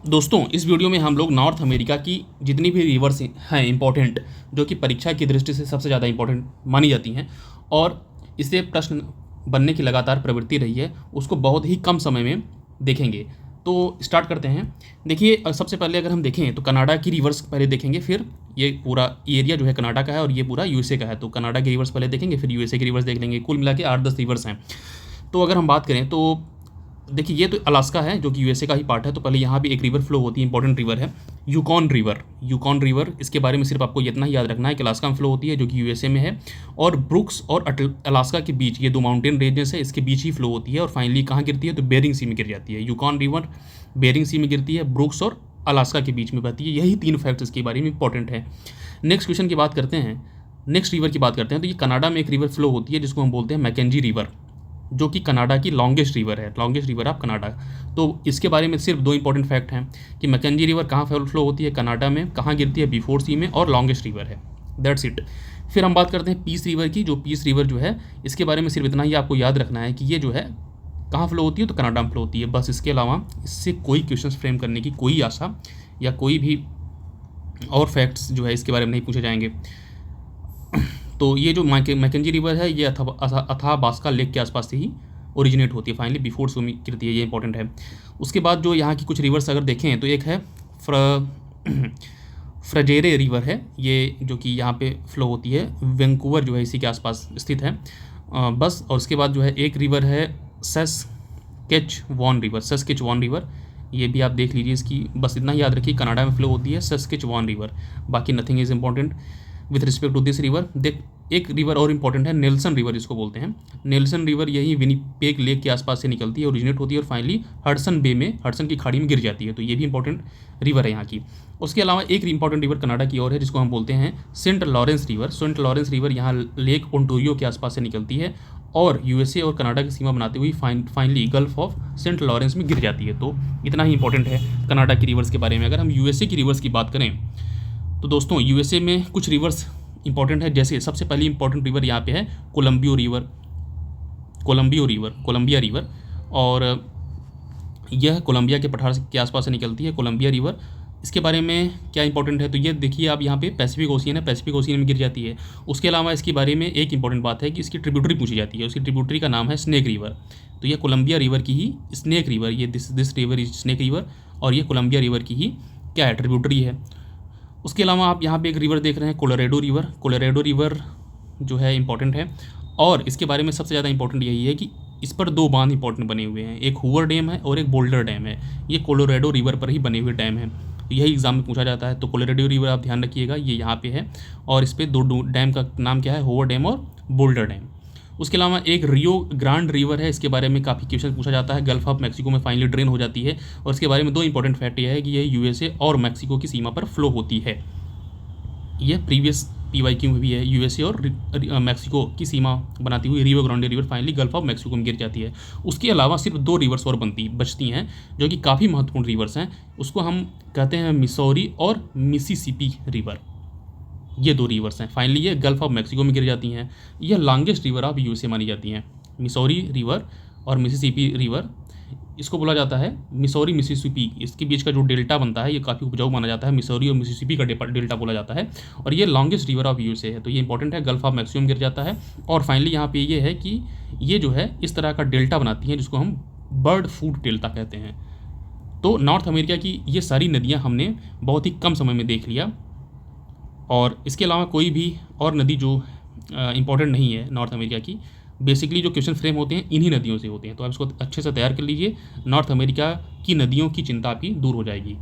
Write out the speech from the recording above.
दोस्तों, इस वीडियो में हम लोग नॉर्थ अमेरिका की जितनी भी रिवर्स हैं इंपॉर्टेंट, जो कि परीक्षा की दृष्टि से सबसे ज़्यादा इंपॉर्टेंट मानी जाती हैं और इससे प्रश्न बनने की लगातार प्रवृत्ति रही है, उसको बहुत ही कम समय में देखेंगे। तो स्टार्ट करते हैं। देखिए, सबसे पहले अगर हम देखें तो कनाडा की रिवर्स पहले देखेंगे, फिर ये पूरा एरिया जो है कनाडा का है और ये पूरा यूएसए का है। तो कनाडा की रिवर्स पहले देखेंगे, फिर यूएसए की रिवर्स देख लेंगे। कुल मिला के 8-10 रिवर्स हैं। तो अगर हम बात करें तो देखिए, ये तो अलास्का है जो कि यूएसए का ही पार्ट है। तो पहले यहाँ भी एक रिवर फ्लो होती है, इंपॉर्टेंट रिवर है यूकॉन रिवर। यूकॉन रिवर, इसके बारे में सिर्फ आपको इतना ही याद रखना है कि अलास्का में फ्लो होती है, जो कि यूएसए में है। और ब्रुक्स और अलास्का के बीच, ये दो माउंटेन रेंजेस है, इसके बीच ही फ्लो होती है और फाइनली कहाँ गिरती है तो बेरिंग सी में गिर जाती है। यूकॉन रिवर बेरिंग सी में गिरती है, ब्रुक्स और अलास्का के बीच में बहती है। यही 3 फैक्ट्स इसके बारे में इंपॉर्टेंट है। नेक्स्ट क्वेश्चन की बात करते हैं, नेक्स्ट रिवर की बात करते हैं। तो ये कनाडा में एक रिवर फ्लो होती है जिसको हम बोलते हैं मैकेंजी रिवर, जो कि कनाडा की लॉन्गेस्ट रिवर है, लॉन्गेस्ट रिवर ऑफ कनाडा। तो इसके बारे में सिर्फ 2 इंपॉर्टेंट फैक्ट हैं कि मैकेंजी रिवर कहाँ फ्लो होती है, कनाडा में, कहाँ गिरती है, बिफोर सी में, और लॉन्गेस्ट रिवर है। That's it. फिर हम बात करते हैं पीस रिवर की। जो पीस रिवर जो है, इसके बारे में सिर्फ इतना ही आपको याद रखना है कि ये जो है कहाँ फ्लो होती है तो कनाडा में फ्लो होती है। बस इसके अलावा इससे कोई क्वेश्चन फ्रेम करने की कोई आशा या कोई भी और फैक्ट्स जो है इसके बारे में नहीं पूछे जाएंगे। तो ये जो मैकेंजी रिवर है, ये अथाबास्का लेक के आसपास से ही ओरिजिनेट होती है, फाइनली बिफोर सूमी गिरती है। ये इंपॉर्टेंट है। उसके बाद जो यहाँ की कुछ रिवर्स अगर देखें तो एक है फ्रजेरे रिवर है, ये जो कि यहाँ पे फ्लो होती है, वैंकूवर जो है इसी के आसपास स्थित है। बस। और उसके बाद जो है एक रिवर है सस्केचवॉन रिवर, सस्केचवॉन रिवर, ये भी आप देख लीजिए। इसकी बस इतना ही याद रखिए, कनाडा में फ्लो होती है सस्केचवॉन रिवर, बाकी nothing is important with respect to this river. देख, एक रिवर और इंपॉर्टेंट है, नेल्सन रिवर इसको बोलते हैं। नेल्सन रिवर यही विनिपेग लेक के आसपास से निकलती है, ओरिजिनेट होती है और फाइनली हडसन बे में, हडसन की खाड़ी में गिर जाती है। तो ये भी इंपॉर्टेंट रिवर है यहाँ की। उसके अलावा एक इंपॉर्टेंट रिवर कनाडा की और है जिसको हम बोलते हैं Saint Lawrence river. Saint Lawrence river यहाँ लेक ओंटारियो के आसपास से निकलती है और यूएसए और कनाडा की सीमा बनाते हुए finally gulf of Saint Lawrence में गिर जाती है। तो इतना ही इंपॉर्टेंट है कनाडा की रिवर्स के बारे में। अगर हम यूएसए की रिवर्स की बात करें तो दोस्तों, यूएसए में कुछ रिवर्स इंपॉर्टेंट है। जैसे सबसे पहली इंपॉर्टेंट रिवर यहाँ पे है कोलंबिया रिवर, और यह कोलंबिया के पठार के आसपास से निकलती है, कोलंबिया रिवर। इसके बारे में क्या इंपॉर्टेंट है तो ये देखिए आप, यहाँ पे पैसिफिक ओशियन है, पैसिफिक ओशियन में गिर जाती है। उसके अलावा इसके बारे में एक इंपॉर्टेंट बात है कि इसकी ट्रिब्यूटरी पूछी जाती है, उसकी ट्रिब्यूटरी का नाम है स्नेक रिवर। तो ये कोलंबिया रिवर की ही स्नेक रिवर, ये this river is snake river, और ये कोलंबिया रिवर की ही क्या है, ट्रिब्यूटरी है। उसके अलावा आप यहाँ पे एक रिवर देख रहे हैं, कोलोरेडो रिवर। कोलोरेडो रिवर जो है इंपॉर्टेंट है, और इसके बारे में सबसे ज़्यादा इंपॉर्टेंट यही है कि इस पर 2 बांध इंपॉर्टेंट बने हुए हैं, एक हूवर डैम है और एक बोल्डर डैम है। ये कोलोरेडो रिवर पर ही बने हुए डैम है, यही एग्जाम में पूछा जाता है। तो कोलोरेडो रिवर आप ध्यान रखिएगा, ये यहाँ पे है, और इस पर 2 डैम का नाम क्या है, हूवर डैम और बोल्डर डैम। उसके अलावा एक रियो ग्रांड रिवर है, इसके बारे में काफ़ी क्वेश्चन पूछा जाता है, गल्फ ऑफ मैक्सिको में फाइनली ड्रेन हो जाती है। और इसके बारे में 2 इंपॉर्टेंट फैक्ट यह है कि ये यूएसए और मैक्सिको की सीमा पर फ्लो होती है। यह प्रीवियस पीवाईक्यू में भी है, यूएसए और मैक्सिको की सीमा बनाती हुई Rio Grande river finally gulf of Mexico में गिर जाती है। उसके अलावा सिर्फ 2 रिवर्स और बचती हैं जो कि काफ़ी महत्वपूर्ण रिवर्स हैं, उसको हम कहते हैं मिसौरी और मिसिसिपी रिवर। ये 2 रिवर्स हैं, फाइनली ये गल्फ ऑफ मैक्सिको में गिर जाती हैं। यह लॉन्गेस्ट रिवर ऑफ यूएसए मानी जाती हैं, मिसौरी रिवर और मिसिसिपी रिवर। इसको बोला जाता है मिसौरी मिसिसिपी, इसके बीच का जो डेल्टा बनता है ये काफ़ी उपजाऊ माना जाता है, मिसौरी और मिसिसिपी का डेल्टा बोला जाता है, और ये लॉन्गेस्ट रिवर ऑफ यूएसए है। तो ये इंपॉर्टेंट है, गल्फ ऑफ मैक्सिको में गिर जाता है। और फाइनली यहाँ पे ये है कि ये जो है इस तरह का डेल्टा बनाती हैं जिसको हम बर्ड फूड डेल्टा कहते हैं। तो नॉर्थ अमेरिका की ये सारी नदियाँ हमने बहुत ही कम समय में देख लिया, और इसके अलावा कोई भी और नदी जो इम्पॉर्टेंट नहीं है नॉर्थ अमेरिका की। बेसिकली जो क्वेश्चन फ्रेम होते हैं इन्हीं नदियों से होते हैं, तो आप इसको अच्छे से तैयार कर लीजिए, नॉर्थ अमेरिका की नदियों की चिंता आपकी दूर हो जाएगी।